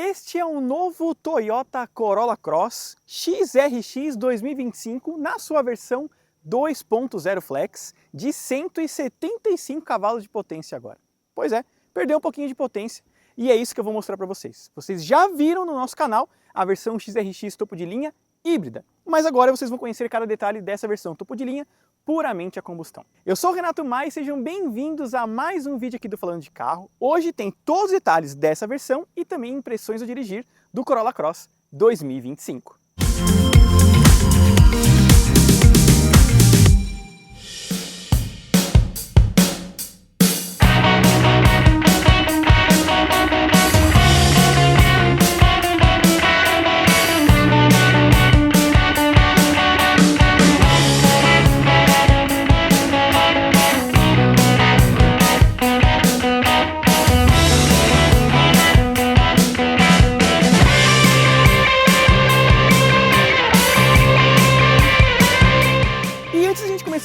Este é um novo Toyota Corolla Cross XRX 2025 na sua versão 2.0 Flex de 175 cavalos de potência agora. Pois é, perdeu um pouquinho de potência e é isso que eu vou mostrar para vocês. Vocês já viram no nosso canal a versão XRX topo de linha híbrida, mas agora vocês vão conhecer cada detalhe dessa versão topo de linha puramente a combustão. Eu sou o Renato Mai, sejam bem-vindos a mais um vídeo aqui do Falando de Carro. Hoje tem todos os detalhes dessa versão e também impressões ao dirigir do Corolla Cross 2025.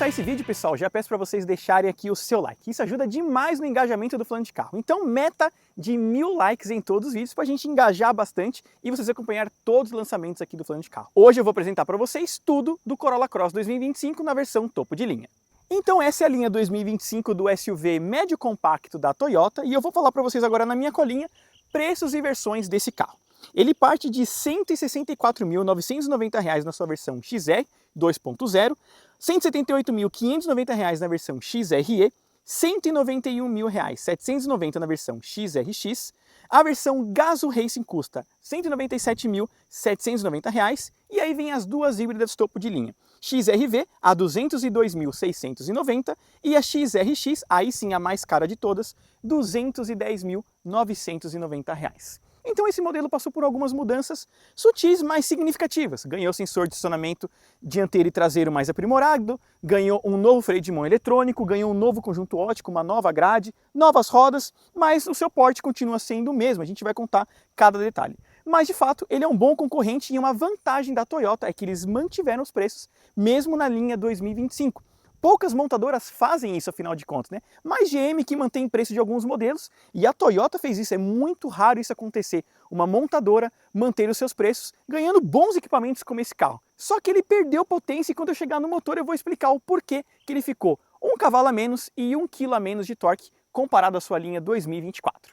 Esse vídeo, pessoal, já peço para vocês deixarem aqui o seu like. Isso ajuda demais no engajamento do Falando de Carro. Então, meta de 1000 likes em todos os vídeos para a gente engajar bastante e vocês acompanhar todos os lançamentos aqui do Falando de Carro. Hoje eu vou apresentar para vocês tudo do Corolla Cross 2025 na versão topo de linha. Então essa é a linha 2025 do SUV médio compacto da Toyota e eu vou falar para vocês agora na minha colinha preços e versões desse carro. Ele parte de R$ 164.990 na sua versão XR 2.0, R$ 178.590 na versão XRE, R$ 191.790 na versão XRX, a versão Gazoo Racing custa R$ 197.790 e aí vem as duas híbridas topo de linha, XRV a R$ 202.690 e a XRX, aí sim a mais cara de todas, R$ 210.990. Então esse modelo passou por algumas mudanças sutis, mas significativas. Ganhou sensor de estacionamento dianteiro e traseiro mais aprimorado, ganhou um novo freio de mão eletrônico, ganhou um novo conjunto óptico, uma nova grade, novas rodas, mas o seu porte continua sendo o mesmo, a gente vai contar cada detalhe. Mas de fato ele é um bom concorrente e uma vantagem da Toyota é que eles mantiveram os preços mesmo na linha 2025. Poucas montadoras fazem isso, afinal de contas, né? Mas GM que mantém preço de alguns modelos e a Toyota fez isso, é muito raro isso acontecer. Uma montadora manter os seus preços, ganhando bons equipamentos como esse carro. Só que ele perdeu potência e quando eu chegar no motor eu vou explicar o porquê que ele ficou 1 cavalo a menos e 1 quilo a menos de torque comparado à sua linha 2024.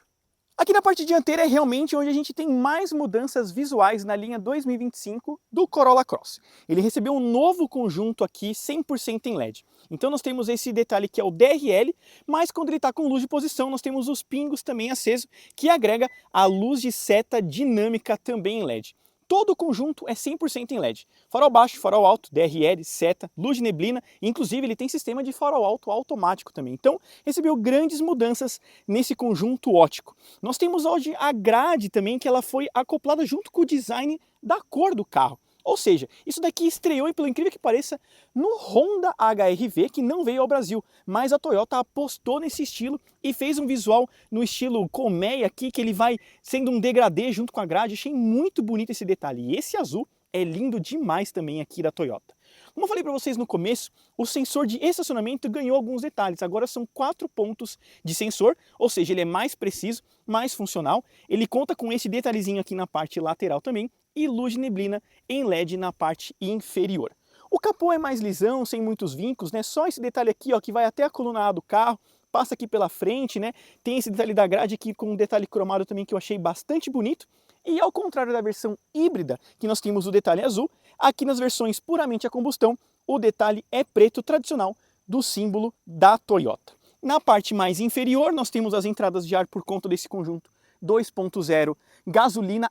Aqui na parte dianteira é realmente onde a gente tem mais mudanças visuais na linha 2025 do Corolla Cross. Ele recebeu um novo conjunto aqui 100% em LED. Então nós temos esse detalhe que é o DRL, mas quando ele está com luz de posição nós temos os pingos também acesos, que agrega a luz de seta dinâmica também em LED. Todo o conjunto é 100% em LED. Farol baixo, farol alto, DRL, seta, luz de neblina, inclusive ele tem sistema de farol alto automático também. Então recebeu grandes mudanças nesse conjunto óptico. Nós temos hoje a grade também que ela foi acoplada junto com o design da cor do carro. Ou seja, isso daqui estreou, e pelo incrível que pareça, no Honda HR-V, que não veio ao Brasil, mas a Toyota apostou nesse estilo e fez um visual no estilo colmeia aqui, que ele vai sendo um degradê junto com a grade. Achei muito bonito esse detalhe. E esse azul é lindo demais também aqui da Toyota. Como eu falei para vocês no começo, o sensor de estacionamento ganhou alguns detalhes. Agora são 4 pontos de sensor, ou seja, ele é mais preciso, mais funcional. Ele conta com esse detalhezinho aqui na parte lateral também e luz de neblina em LED na parte inferior. O capô é mais lisão, sem muitos vincos, né? Só esse detalhe aqui, ó, que vai até a coluna A do carro, passa aqui pela frente, né? Tem esse detalhe da grade aqui com um detalhe cromado também que eu achei bastante bonito. E ao contrário da versão híbrida, que nós temos o detalhe azul, aqui nas versões puramente a combustão, o detalhe é preto tradicional do símbolo da Toyota. Na parte mais inferior, nós temos as entradas de ar por conta desse conjunto 2.0 gasolina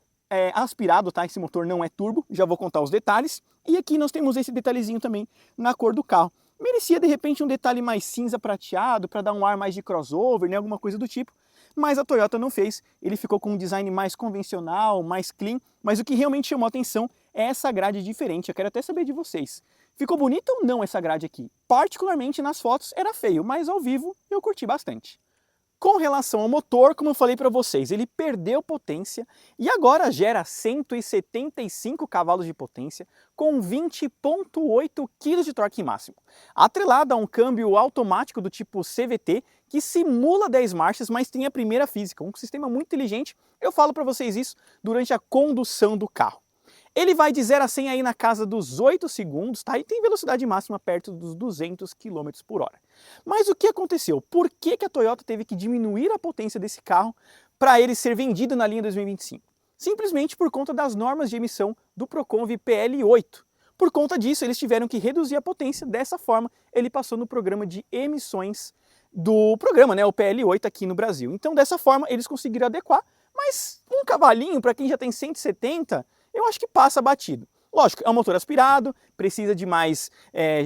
aspirado, tá? Esse motor não é turbo, já vou contar os detalhes. E aqui nós temos esse detalhezinho também na cor do carro. Merecia de repente um detalhe mais cinza prateado para dar um ar mais de crossover, né? Alguma coisa do tipo. Mas a Toyota não fez, ele ficou com um design mais convencional, mais clean, mas o que realmente chamou a atenção é essa grade diferente. Eu quero até saber de vocês. Ficou bonita ou não essa grade aqui? Particularmente nas fotos era feio, mas ao vivo eu curti bastante. Com relação ao motor, como eu falei para vocês, ele perdeu potência e agora gera 175 cavalos de potência com 20,8 kg de torque máximo. Atrelado a um câmbio automático do tipo CVT, que simula 10 marchas, mas tem a primeira física, um sistema muito inteligente. Eu falo para vocês isso durante a condução do carro. Ele vai de 0 a 100 aí na casa dos 8 segundos, tá? E tem velocidade máxima perto dos 200 km por hora. Mas o que aconteceu? Por que a Toyota teve que diminuir a potência desse carro para ele ser vendido na linha 2025? Simplesmente por conta das normas de emissão do Proconv PL8. Por conta disso, eles tiveram que reduzir a potência. Dessa forma, ele passou no programa de emissões do programa, né, o PL8 aqui no Brasil. Então, dessa forma, eles conseguiram adequar, mas um cavalinho, para quem já tem 170, eu acho que passa batido. Lógico, é um motor aspirado, precisa de mais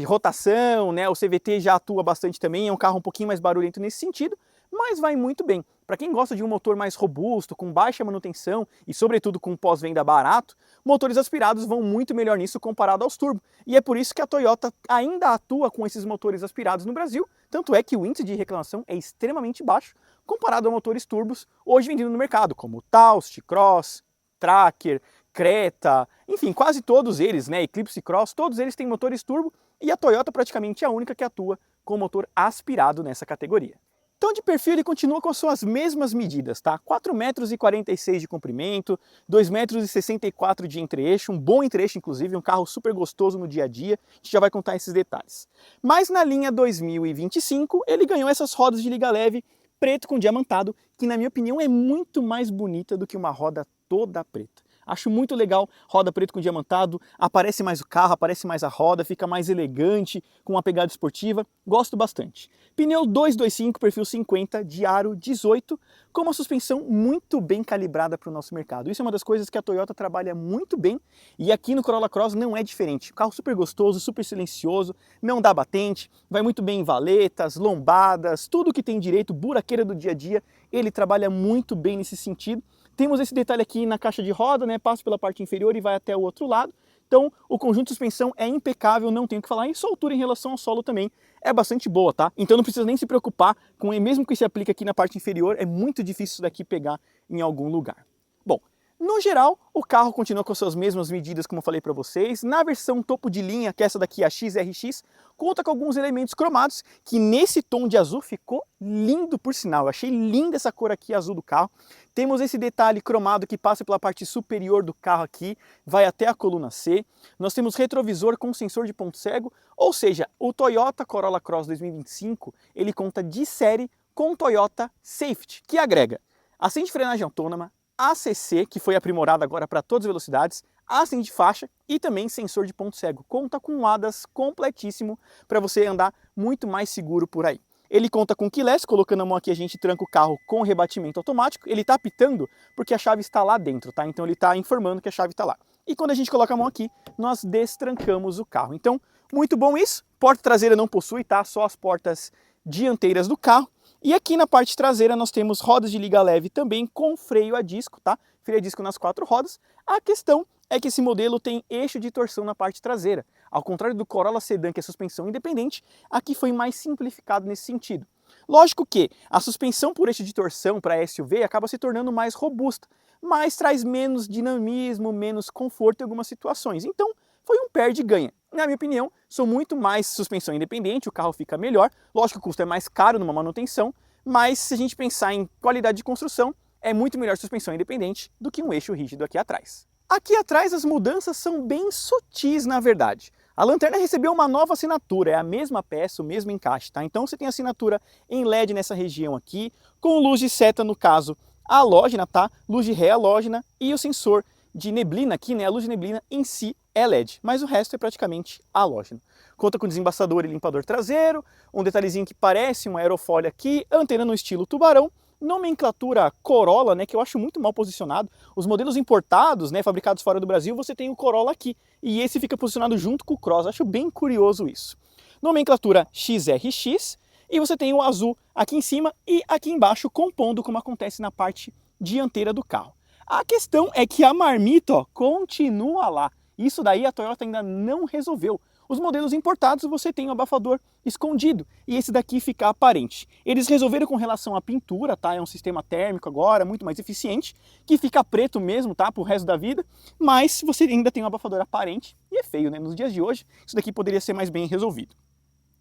rotação, né? O CVT já atua bastante também, é um carro um pouquinho mais barulhento nesse sentido, mas vai muito bem. Para quem gosta de um motor mais robusto, com baixa manutenção e sobretudo com pós-venda barato, motores aspirados vão muito melhor nisso comparado aos turbo. E é por isso que a Toyota ainda atua com esses motores aspirados no Brasil, tanto é que o índice de reclamação é extremamente baixo comparado a motores turbos hoje vendidos no mercado, como o Taos, T-Cross, Tracker, Creta, enfim, quase todos eles, né, Eclipse Cross, todos eles têm motores turbo e a Toyota praticamente é a única que atua com motor aspirado nessa categoria. Então, de perfil, ele continua com as suas mesmas medidas, tá? 4,46 m de comprimento, 2,64 m de entre-eixo, um bom entre-eixo, inclusive, um carro super gostoso no dia a dia, a gente já vai contar esses detalhes. Mas na linha 2025, ele ganhou essas rodas de liga leve preto com diamantado, que na minha opinião é muito mais bonita do que uma roda toda preta. Acho muito legal, roda preto com diamantado, aparece mais o carro, aparece mais a roda, fica mais elegante, com uma pegada esportiva, gosto bastante. Pneu 225, perfil 50, de aro 18, com uma suspensão muito bem calibrada para o nosso mercado. Isso é uma das coisas que a Toyota trabalha muito bem e aqui no Corolla Cross não é diferente. Carro super gostoso, super silencioso, não dá batente, vai muito bem em valetas, lombadas, tudo que tem direito, buraqueira do dia a dia, ele trabalha muito bem nesse sentido. Temos esse detalhe aqui na caixa de roda, né? Passa pela parte inferior e vai até o outro lado. Então, o conjunto de suspensão é impecável, não tenho o que falar. E sua altura em relação ao solo também é bastante boa, tá? Então não precisa nem se preocupar com, mesmo que se aplique aqui na parte inferior, é muito difícil isso daqui pegar em algum lugar. Bom, no geral, o carro continua com as suas mesmas medidas, como eu falei para vocês. Na versão topo de linha, que é essa daqui, a XRX, conta com alguns elementos cromados, que nesse tom de azul ficou lindo por sinal. Eu achei linda essa cor aqui, azul do carro. Temos esse detalhe cromado que passa pela parte superior do carro aqui, vai até a coluna C. Nós temos retrovisor com sensor de ponto cego, ou seja, o Toyota Corolla Cross 2025, ele conta de série com o Toyota Safety, que agrega assistente de frenagem autônoma, ACC, que foi aprimorado agora para todas as velocidades, assistente de faixa e também sensor de ponto cego. Conta com um ADAS completíssimo para você andar muito mais seguro por aí. Ele conta com keyless, colocando a mão aqui a gente tranca o carro com rebatimento automático. Ele está apitando porque a chave está lá dentro, tá? Então ele está informando que a chave está lá. E quando a gente coloca a mão aqui, nós destrancamos o carro. Então, muito bom isso. Porta traseira não possui, tá? Só as portas dianteiras do carro. E aqui na parte traseira nós temos rodas de liga leve também com freio a disco, tá? Freio a disco nas 4 rodas. A questão é que esse modelo tem eixo de torção na parte traseira. Ao contrário do Corolla Sedan, que é suspensão independente, aqui foi mais simplificado nesse sentido. Lógico que a suspensão por eixo de torção para SUV acaba se tornando mais robusta, mas traz menos dinamismo, menos conforto em algumas situações. Então, foi um perde-ganha. Na minha opinião, sou muito mais suspensão independente, o carro fica melhor. Lógico que o custo é mais caro numa manutenção, mas se a gente pensar em qualidade de construção, é muito melhor suspensão independente do que um eixo rígido aqui atrás. Aqui atrás as mudanças são bem sutis, na verdade. A lanterna recebeu uma nova assinatura, é a mesma peça, o mesmo encaixe, tá? Então você tem assinatura em LED nessa região aqui, com luz de seta, no caso, halógena, tá? Luz de ré halógena e o sensor de neblina aqui, né? A luz de neblina em si é LED, mas o resto é praticamente halógeno. Conta com desembaçador e limpador traseiro, um detalhezinho que parece um aerofólio aqui, antena no estilo tubarão, nomenclatura Corolla, né, que eu acho muito mal posicionado. Os modelos importados, né, fabricados fora do Brasil, você tem o Corolla aqui, e esse fica posicionado junto com o Cross. Acho bem curioso isso. Nomenclatura XRX, e você tem o azul aqui em cima e aqui embaixo, compondo como acontece na parte dianteira do carro. A questão é que a marmita, ó, continua lá. Isso daí a Toyota ainda não resolveu. Os modelos importados você tem o abafador escondido e esse daqui fica aparente. Eles resolveram com relação à pintura, tá? É um sistema térmico agora, muito mais eficiente, que fica preto mesmo, tá? Pro resto da vida, mas você ainda tem um abafador aparente e é feio, né? Nos dias de hoje, isso daqui poderia ser mais bem resolvido.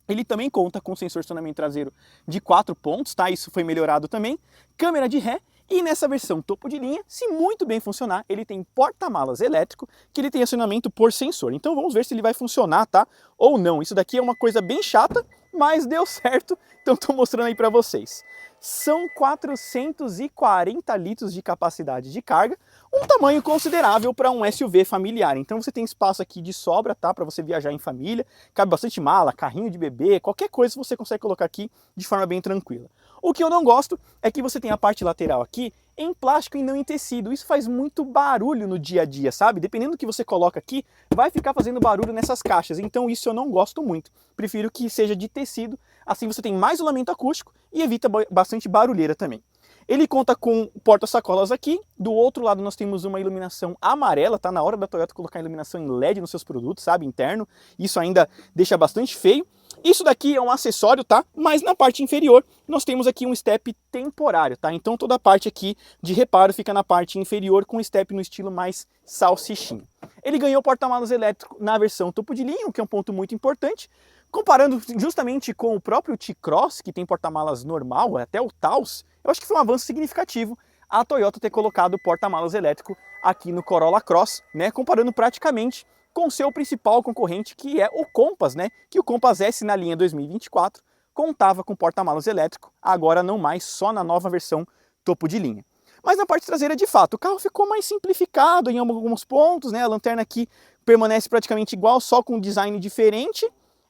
Ele também conta com sensor de estacionamento traseiro de 4 pontos, tá? Isso foi melhorado também. Câmera de ré. E nessa versão topo de linha, se muito bem funcionar, ele tem porta-malas elétrico, que ele tem acionamento por sensor. Então vamos ver se ele vai funcionar, tá? Ou não. Isso daqui é uma coisa bem chata, mas deu certo, então estou mostrando aí para vocês. São 440 litros de capacidade de carga, um tamanho considerável para um SUV familiar. Então você tem espaço aqui de sobra, tá? Para você viajar em família, cabe bastante mala, carrinho de bebê, qualquer coisa você consegue colocar aqui de forma bem tranquila. O que eu não gosto é que você tem a parte lateral aqui em plástico e não em tecido. Isso faz muito barulho no dia a dia, sabe? Dependendo do que você coloca aqui, vai ficar fazendo barulho nessas caixas. Então isso eu não gosto muito. Prefiro que seja de tecido, assim você tem mais isolamento acústico e evita bastante barulheira também. Ele conta com porta-sacolas aqui, do outro lado nós temos uma iluminação amarela, tá na hora da Toyota colocar iluminação em LED nos seus produtos, sabe, interno, isso ainda deixa bastante feio. Isso daqui é um acessório, tá? Mas na parte inferior nós temos aqui um step temporário, tá? Então toda a parte aqui de reparo fica na parte inferior com step no estilo mais salsichinha. Ele ganhou porta-malas elétrico na versão topo de linha, o que é um ponto muito importante. Comparando justamente com o próprio T-Cross, que tem porta-malas normal, até o Taos, eu acho que foi um avanço significativo a Toyota ter colocado o porta-malas elétrico aqui no Corolla Cross, né? Comparando praticamente com seu principal concorrente, que é o Compass, né? Que o Compass S na linha 2024 contava com porta-malas elétrico, agora não mais, só na nova versão topo de linha. Mas na parte traseira, de fato, o carro ficou mais simplificado em alguns pontos, né? A lanterna aqui permanece praticamente igual, só com um design diferente.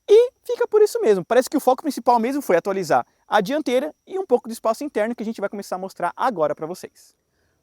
E fica por isso mesmo, parece que o foco principal mesmo foi atualizar a dianteira e um pouco do espaço interno que a gente vai começar a mostrar agora para vocês.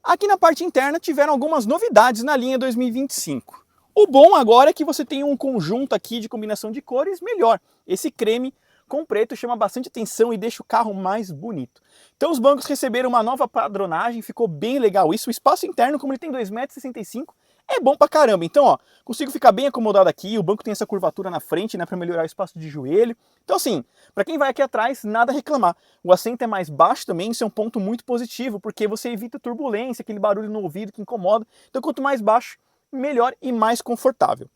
Aqui na parte interna tiveram algumas novidades na linha 2025. O bom agora é que você tem um conjunto aqui de combinação de cores melhor. Esse creme com preto chama bastante atenção e deixa o carro mais bonito. Então os bancos receberam uma nova padronagem, ficou bem legal isso. O espaço interno, como ele tem 2,65 m, é bom pra caramba. Então, ó, consigo ficar bem acomodado aqui, o banco tem essa curvatura na frente, né, para melhorar o espaço de joelho. Então, assim, para quem vai aqui atrás, nada a reclamar. O assento é mais baixo também, isso é um ponto muito positivo, porque você evita turbulência, aquele barulho no ouvido que incomoda. Então, quanto mais baixo, melhor e mais confortável.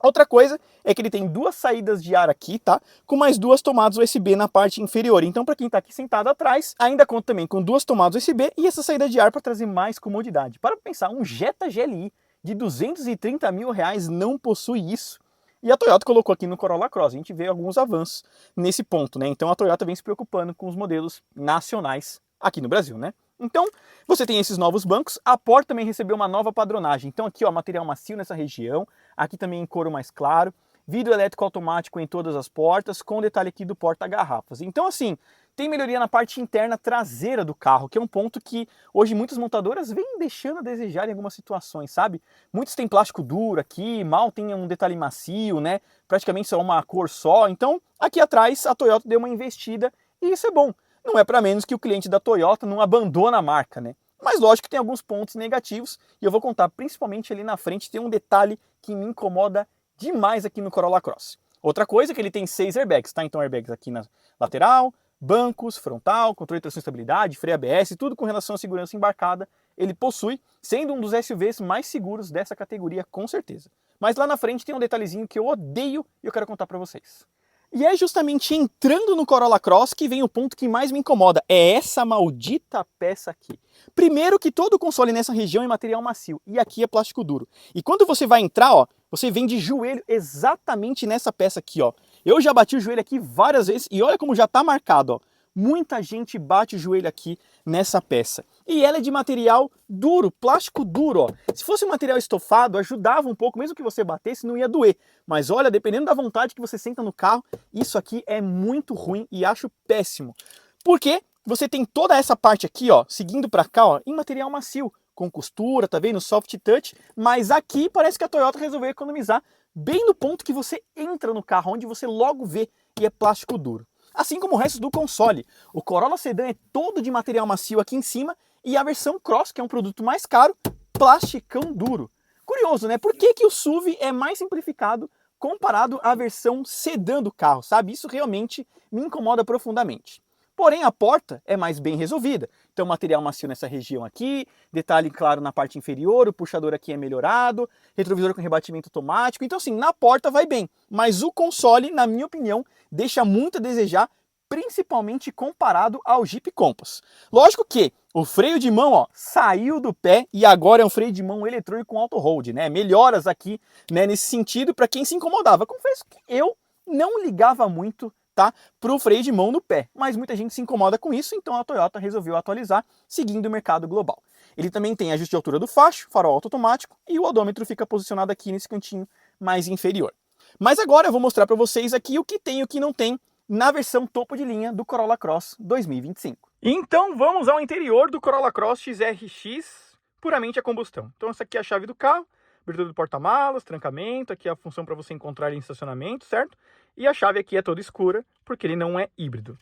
Outra coisa é que ele tem duas saídas de ar aqui, tá? Com mais duas tomadas USB na parte inferior. Então, para quem está aqui sentado atrás, ainda conta também com duas tomadas USB e essa saída de ar para trazer mais comodidade. Para pensar, um Jetta GLI de 230 mil reais não possui isso. E a Toyota colocou aqui no Corolla Cross. A gente vê alguns avanços nesse ponto, né? Então a Toyota vem se preocupando com os modelos nacionais aqui no Brasil, né? Então, você tem esses novos bancos, a porta também recebeu uma nova padronagem. Então aqui, ó, material macio nessa região, aqui também em couro mais claro, vidro elétrico automático em todas as portas, com detalhe aqui do porta-garrafas. Então, assim, tem melhoria na parte interna traseira do carro, que é um ponto que hoje muitas montadoras vêm deixando a desejar em algumas situações, sabe? Muitos têm plástico duro aqui, mal tem um detalhe macio, né? Praticamente só uma cor só. Então, aqui atrás a Toyota deu uma investida e isso é bom. Não é para menos que o cliente da Toyota não abandona a marca, né? Mas lógico que tem alguns pontos negativos e eu vou contar principalmente ali na frente, tem um detalhe que me incomoda demais aqui no Corolla Cross. Outra coisa é que ele tem 6 airbags, tá? Então airbags aqui na lateral, bancos, frontal, controle de tração e estabilidade, freio ABS, tudo com relação à segurança embarcada, ele possui, sendo um dos SUVs mais seguros dessa categoria, com certeza. Mas lá na frente tem um detalhezinho que eu odeio e eu quero contar para vocês. E é justamente entrando no Corolla Cross que vem o ponto que mais me incomoda, é essa maldita peça aqui. Primeiro que todo o console nessa região é material macio, e aqui é plástico duro. E quando você vai entrar, ó, você vem de joelho exatamente nessa peça aqui, ó. Eu já bati o joelho aqui várias vezes, e olha como já tá marcado, ó. Muita gente bate o joelho aqui nessa peça. E ela é de material duro, plástico duro, ó. Se fosse um material estofado, ajudava um pouco, mesmo que você batesse, não ia doer. Mas olha, dependendo da vontade que você senta no carro, isso aqui é muito ruim e acho péssimo. Porque você tem toda essa parte aqui, ó, seguindo para cá, ó, em material macio, com costura, tá vendo? Soft touch, mas aqui parece que a Toyota resolveu economizar bem no ponto que você entra no carro, onde você logo vê e é plástico duro. Assim como o resto do console. O Corolla Sedan é todo de material macio aqui em cima e a versão Cross, que é um produto mais caro, plasticão duro. Curioso, né? Por que que o SUV é mais simplificado comparado à versão sedã do carro, sabe? Isso realmente me incomoda profundamente. Porém, a porta é mais bem resolvida. Então, material macio nessa região aqui, detalhe claro na parte inferior, o puxador aqui é melhorado, retrovisor com rebatimento automático. Então, assim, na porta vai bem. Mas o console, na minha opinião, deixa muito a desejar, principalmente comparado ao Jeep Compass. Lógico que o freio de mão, ó, saiu do pé e agora é um freio de mão eletrônico com auto-hold, né? Melhoras aqui, né, nesse sentido para quem se incomodava. Confesso que eu não ligava muito, tá, pro freio de mão no pé, mas muita gente se incomoda com isso, então a Toyota resolveu atualizar, seguindo o mercado global. Ele também tem ajuste de altura do facho, farol automático e o odômetro fica posicionado aqui nesse cantinho mais inferior. Mas agora eu vou mostrar para vocês aqui o que tem e o que não tem na versão topo de linha do Corolla Cross 2025. Então vamos ao interior do Corolla Cross XRX puramente a combustão. Então essa aqui é a chave do carro, abertura do porta-malas, trancamento, aqui é a função para você encontrar ele em estacionamento, certo? E a chave aqui é toda escura, porque ele não é híbrido.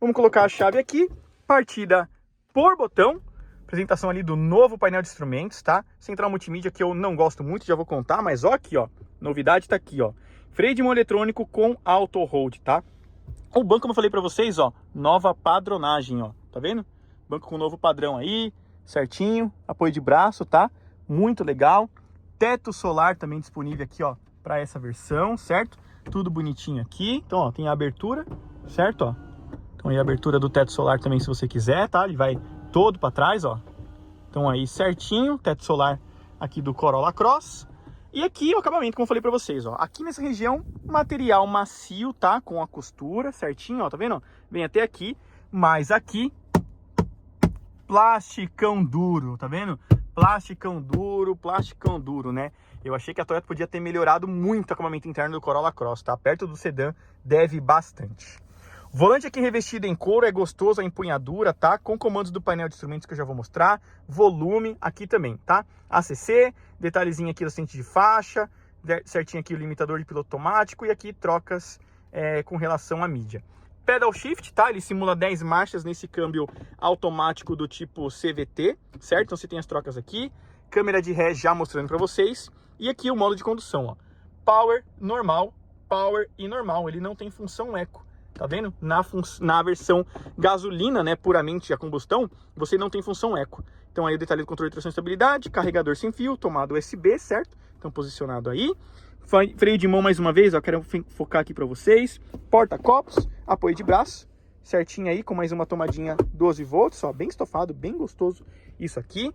Vamos colocar a chave aqui, partida por botão, apresentação ali do novo painel de instrumentos, tá? Central multimídia que eu não gosto muito, já vou contar, mas ó aqui, ó, novidade tá aqui, ó. Freio de mão eletrônico com auto hold, tá? O banco, como eu falei para vocês, ó, nova padronagem, ó, tá vendo? Banco com novo padrão aí, certinho, apoio de braço, tá? Muito legal. Teto solar também disponível aqui, ó, para essa versão, certo? Tudo bonitinho aqui. Então, ó, tem a abertura, certo, ó. Então aí a abertura do teto solar também, se você quiser, tá? Ele vai todo para trás, ó. Então aí certinho, teto solar aqui do Corolla Cross. E aqui o acabamento, como eu falei para vocês, ó. Aqui nessa região, material macio, tá? Com a costura certinho, ó, tá vendo? Vem até aqui, mas aqui plasticão duro, tá vendo? Plasticão duro, né? Eu achei que a Toyota podia ter melhorado muito o acabamento interno do Corolla Cross, tá? Perto do sedã, deve bastante. O volante aqui revestido em couro, é gostoso a empunhadura, tá? Com comandos do painel de instrumentos que eu já vou mostrar. Volume aqui também, tá? ACC, detalhezinho aqui do assistente de faixa, certinho aqui o limitador de piloto automático e aqui trocas com relação à mídia. Pedal shift, tá? Ele simula 10 marchas nesse câmbio automático do tipo CVT, certo? Então você tem as trocas aqui, câmera de ré já mostrando para vocês. E aqui o modo de condução, ó. Power, normal, power e normal. Ele não tem função eco, tá vendo? Na versão gasolina, né, puramente a combustão, você não tem função eco. Então aí o detalhe do controle de tração e estabilidade, carregador sem fio, tomada USB, certo? Então posicionado aí. Freio de mão mais uma vez, ó, quero focar aqui para vocês. Porta-copos, apoio de braço, certinho aí, com mais uma tomadinha 12 volts, ó, bem estofado, bem gostoso isso aqui.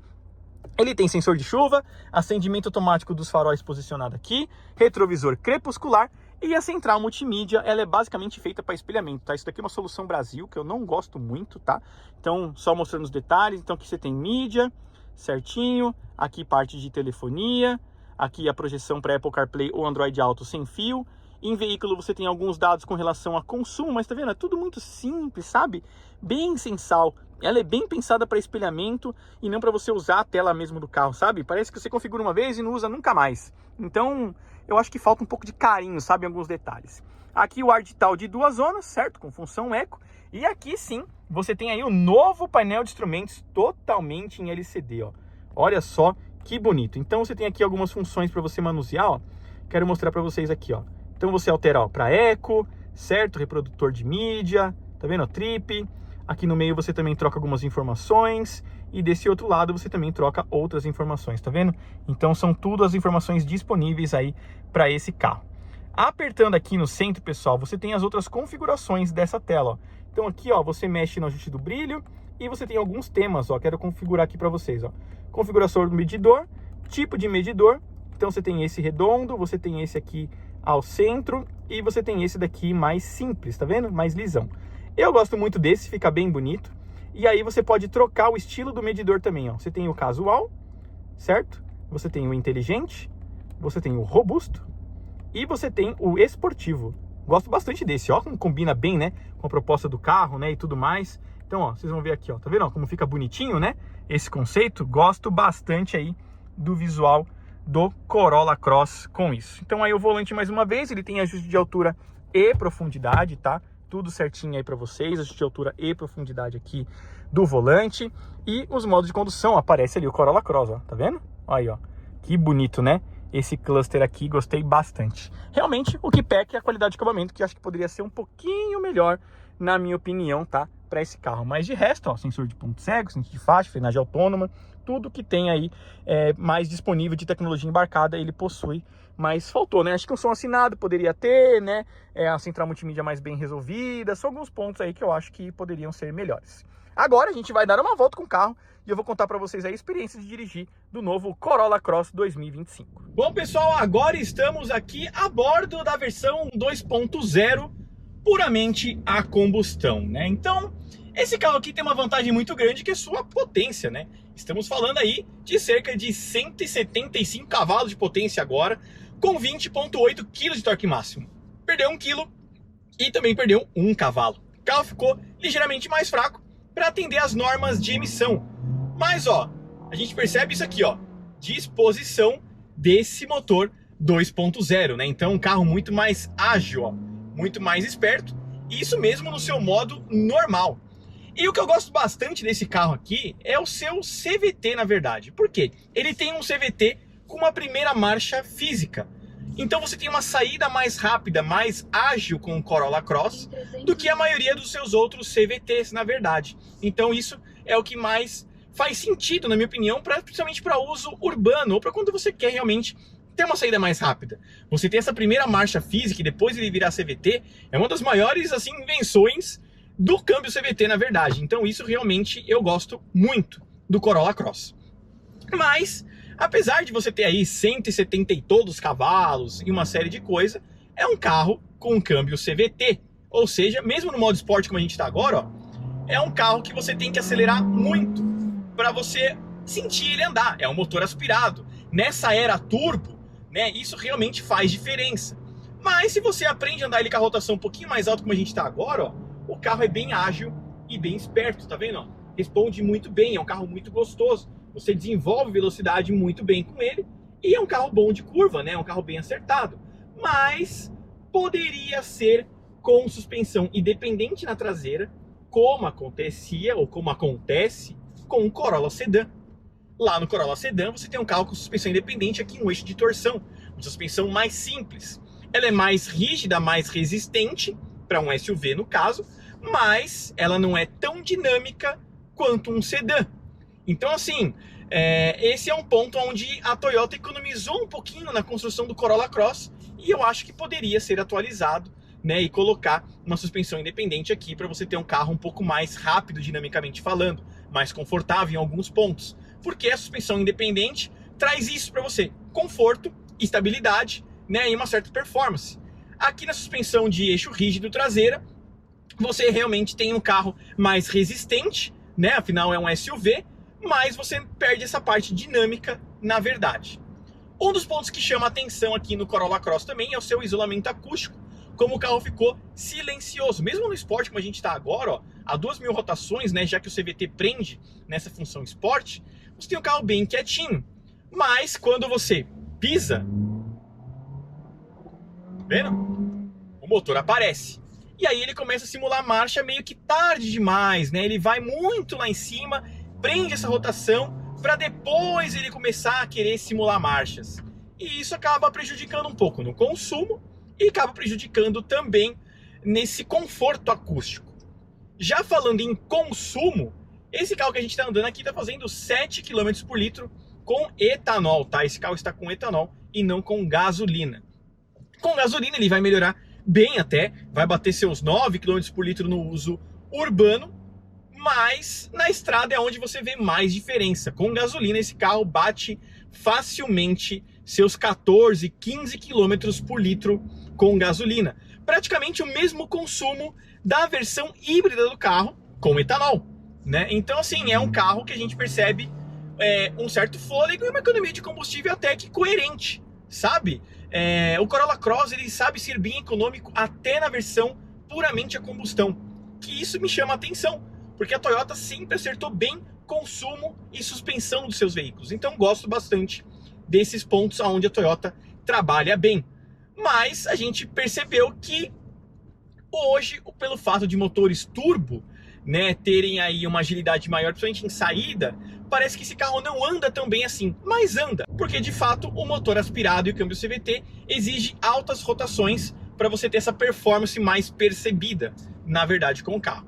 Ele tem sensor de chuva, acendimento automático dos faróis posicionado aqui, retrovisor crepuscular e a central multimídia, ela é basicamente feita para espelhamento, tá? Isso daqui é uma solução Brasil, que eu não gosto muito, tá? Então, só mostrando os detalhes, então aqui você tem mídia, certinho, aqui parte de telefonia, aqui a projeção para Apple CarPlay ou Android Auto sem fio. Em veículo você tem alguns dados com relação a consumo, mas tá vendo? É tudo muito simples, sabe? Bem sensal. Ela é bem pensada para espelhamento e não para você usar a tela mesmo do carro, sabe? Parece que você configura uma vez e não usa nunca mais. Então, eu acho que falta um pouco de carinho, sabe? Em alguns detalhes. Aqui o ar digital de 2 zonas, certo? Com função eco. E aqui sim, você tem aí o novo painel de instrumentos totalmente em LCD, ó. Olha só que bonito. Então você tem aqui algumas funções para você manusear, ó. Quero mostrar para vocês aqui, ó. Então você altera para eco, certo? Reprodutor de mídia, tá vendo? Trip. Aqui no meio você também troca algumas informações e desse outro lado você também troca outras informações, tá vendo? Então são tudo as informações disponíveis aí para esse carro. Apertando aqui no centro, pessoal, você tem as outras configurações dessa tela, ó. Então aqui, ó, você mexe no ajuste do brilho e você tem alguns temas, ó. Quero configurar aqui para vocês, ó. Configuração do medidor, tipo de medidor. Então você tem esse redondo, você tem esse aqui ao centro e você tem esse daqui mais simples, tá vendo? Mais lisão. Eu gosto muito desse, fica bem bonito. E aí você pode trocar o estilo do medidor também, ó. Você tem o casual, certo? Você tem o inteligente, você tem o robusto e você tem o esportivo. Gosto bastante desse, ó, combina bem, né, com a proposta do carro, né, e tudo mais. Então, ó, vocês vão ver aqui, ó, tá vendo, ó, como fica bonitinho, né, esse conceito. Gosto bastante aí do visual do Corolla Cross com isso. Então aí o volante mais uma vez, ele tem ajuste de altura e profundidade, tá? Tudo certinho aí para vocês, ajuste de altura e profundidade aqui do volante. E os modos de condução, aparece ali o Corolla Cross, ó, tá vendo? Aí, ó, que bonito, né? Esse cluster aqui, gostei bastante. Realmente, o que peca é a qualidade de acabamento, que acho que poderia ser um pouquinho melhor, na minha opinião, tá? para esse carro. Mas de resto, ó, sensor de ponto cego, sensor de faixa, frenagem autônoma, tudo que tem aí mais disponível de tecnologia embarcada ele possui. Mas faltou, né? Acho que o som acinado poderia ter, né? A central multimídia mais bem resolvida. São alguns pontos aí que eu acho que poderiam ser melhores. Agora a gente vai dar uma volta com o carro e eu vou contar para vocês a experiência de dirigir do novo Corolla Cross 2025. Bom, pessoal, agora estamos aqui a bordo da versão 2.0 puramente a combustão, né? Então, esse carro aqui tem uma vantagem muito grande, que é sua potência, né? Estamos falando aí de cerca de 175 cavalos de potência agora, com 20,8 kg de torque máximo. Perdeu 1 kg e também perdeu 1 cavalo. O carro ficou ligeiramente mais fraco para atender às normas de emissão. Mas, ó, a gente percebe isso aqui, ó, disposição desse motor 2.0, né? Então, um carro muito mais ágil, ó, muito mais esperto, isso mesmo no seu modo normal. E o que eu gosto bastante desse carro aqui é o seu CVT, na verdade. Por quê? Ele tem um CVT com uma primeira marcha física. Então você tem uma saída mais rápida, mais ágil com o Corolla Cross do que a maioria dos seus outros CVTs, na verdade. Então isso é o que mais faz sentido, na minha opinião, principalmente para uso urbano, ou para quando você quer realmente ter uma saída mais rápida. Você tem essa primeira marcha física e depois ele virar CVT, é uma das maiores assim, invenções do câmbio CVT, na verdade. Então isso realmente eu gosto muito do Corolla Cross. Mas, apesar de você ter aí 170 e todos cavalos e uma série de coisas, é um carro com câmbio CVT. Ou seja, mesmo no modo esporte como a gente está agora, ó, é um carro que você tem que acelerar muito para você sentir ele andar. É um motor aspirado. Nessa era turbo, né, isso realmente faz diferença. Mas se você aprende a andar ele com a rotação um pouquinho mais alta como a gente está agora, ó, o carro é bem ágil e bem esperto, tá vendo? Ó? Responde muito bem, é um carro muito gostoso. Você desenvolve velocidade muito bem com ele e é um carro bom de curva, né? É um carro bem acertado. Mas poderia ser com suspensão independente na traseira, como acontecia ou como acontece com o Corolla Sedan. Lá no Corolla Sedan você tem um carro com suspensão independente aqui, um eixo de torção, uma suspensão mais simples. Ela é mais rígida, mais resistente, para um SUV no caso, mas ela não é tão dinâmica quanto um sedã. Então assim, esse é um ponto onde a Toyota economizou um pouquinho na construção do Corolla Cross e eu acho que poderia ser atualizado, né, e colocar uma suspensão independente aqui para você ter um carro um pouco mais rápido dinamicamente falando, mais confortável em alguns pontos, porque a suspensão independente traz isso para você, conforto, estabilidade, né, e uma certa performance. Aqui na suspensão de eixo rígido traseira, você realmente tem um carro mais resistente, né? Afinal é um SUV, mas você perde essa parte dinâmica na verdade. Um dos pontos que chama a atenção aqui no Corolla Cross também é o seu isolamento acústico, como o carro ficou silencioso. Mesmo no esporte como a gente está agora, ó, a 2.000 rotações, né, já que o CVT prende nessa função esporte, você tem um carro bem quietinho. Mas quando você pisa, vendo? O motor aparece. E aí ele começa a simular marcha meio que tarde demais, né? Ele vai muito lá em cima, prende essa rotação para depois ele começar a querer simular marchas. E isso acaba prejudicando um pouco no consumo e acaba prejudicando também nesse conforto acústico. Já falando em consumo, esse carro que a gente está andando aqui está fazendo 7 km por litro com etanol, tá? Esse carro está com etanol e não com gasolina. Com gasolina ele vai melhorar bem até, vai bater seus 9 km por litro no uso urbano, mas na estrada é onde você vê mais diferença. Com gasolina esse carro bate facilmente seus 14, 15 km por litro com gasolina. Praticamente o mesmo consumo da versão híbrida do carro com etanol, né? Então assim, é um carro que a gente percebe um certo fôlego e uma economia de combustível até que coerente, sabe? O Corolla Cross ele sabe ser bem econômico até na versão puramente a combustão, que isso me chama a atenção, porque a Toyota sempre acertou bem consumo e suspensão dos seus veículos. Então gosto bastante desses pontos onde a Toyota trabalha bem. Mas a gente percebeu que hoje, pelo fato de motores turbo, né, terem aí uma agilidade maior, principalmente em saída, parece que esse carro não anda tão bem assim, mas anda, porque de fato o motor aspirado e o câmbio CVT exige altas rotações para você ter essa performance mais percebida, na verdade, com o carro.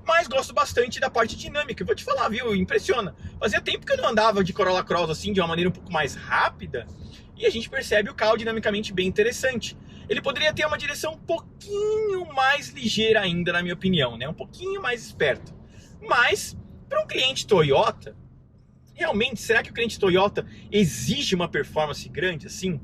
mas gosto bastante da parte dinâmica. Eu vou te falar, viu? Impressiona. Fazia tempo que eu não andava de Corolla Cross assim, de uma maneira um pouco mais rápida, e a gente percebe o carro dinamicamente bem interessante. Ele poderia ter uma direção um pouquinho mais ligeira ainda, na minha opinião, né? Um pouquinho mais esperto. Mas, para um cliente Toyota, realmente, será que o cliente Toyota exige uma performance grande assim?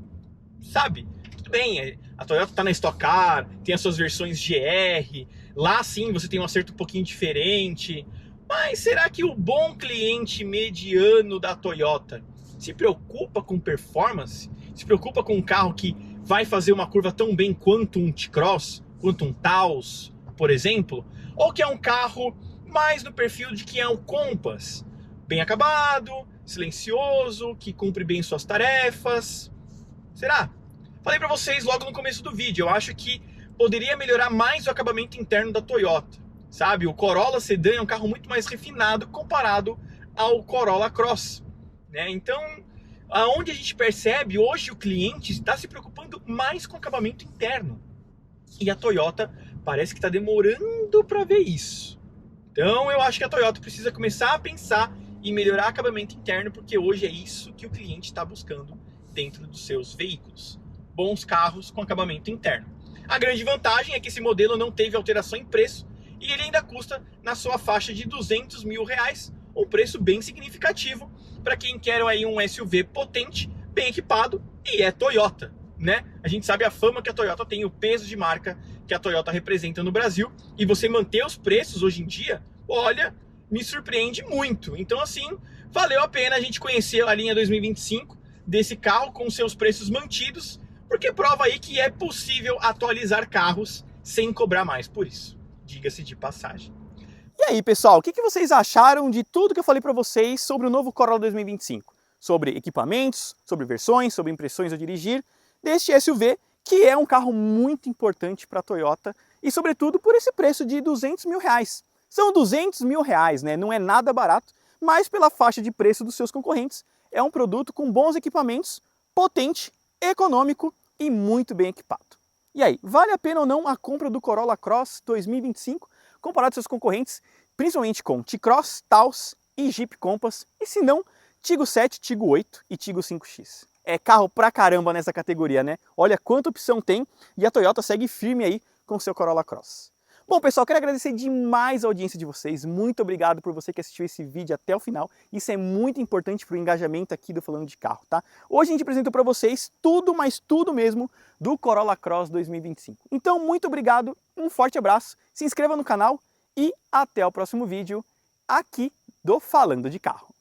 Sabe? Tudo bem, a Toyota está na Stock Car, tem as suas versões GR, lá sim você tem um acerto um pouquinho diferente. Mas será que o bom cliente mediano da Toyota se preocupa com performance? Se preocupa com um carro que vai fazer uma curva tão bem quanto um T-Cross, quanto um Taos, por exemplo? Ou que é um carro mais no perfil de que é um Compass? Bem acabado, silencioso, que cumpre bem suas tarefas. Será? Falei para vocês logo no começo do vídeo, eu acho que poderia melhorar mais o acabamento interno da Toyota. Sabe, o Corolla Sedan é um carro muito mais refinado comparado ao Corolla Cross, né? Então, aonde a gente percebe, hoje o cliente está se preocupando mais com o acabamento interno. E a Toyota parece que está demorando para ver isso. Então, eu acho que a Toyota precisa começar a pensar em melhorar o acabamento interno, porque hoje é isso que o cliente está buscando dentro dos seus veículos. Bons carros com acabamento interno. A grande vantagem é que esse modelo não teve alteração em preço e ele ainda custa na sua faixa de R$200 mil, um preço bem significativo para quem quer aí um SUV potente, bem equipado, e é Toyota, né? A gente sabe a fama que a Toyota tem, o peso de marca que a Toyota representa no Brasil, e você manter os preços hoje em dia, olha, me surpreende muito. Então assim, valeu a pena a gente conhecer a linha 2025 desse carro com seus preços mantidos, porque prova aí que é possível atualizar carros sem cobrar mais por isso, diga-se de passagem. E aí, pessoal, o que vocês acharam de tudo que eu falei para vocês sobre o novo Corolla 2025? Sobre equipamentos, sobre versões, sobre impressões ao dirigir deste SUV, que é um carro muito importante para a Toyota e, sobretudo, por esse preço de R$200 mil. São R$200 mil, né? Não é nada barato, mas pela faixa de preço dos seus concorrentes, é um produto com bons equipamentos, potente, econômico e muito bem equipado. E aí, vale a pena ou não a compra do Corolla Cross 2025 comparado aos seus concorrentes, principalmente com T-Cross, Taos e Jeep Compass, e se não, Tiggo 7, Tiggo 8 e Tiggo 5X. É carro pra caramba nessa categoria, né? Olha quanta opção tem e a Toyota segue firme aí com o seu Corolla Cross. Bom, pessoal, quero agradecer demais a audiência de vocês. Muito obrigado por você que assistiu esse vídeo até o final. Isso é muito importante para o engajamento aqui do Falando de Carro, tá? Hoje a gente apresentou para vocês tudo, mas tudo mesmo, do Corolla Cross 2025. Então, muito obrigado, um forte abraço, se inscreva no canal e até o próximo vídeo aqui do Falando de Carro.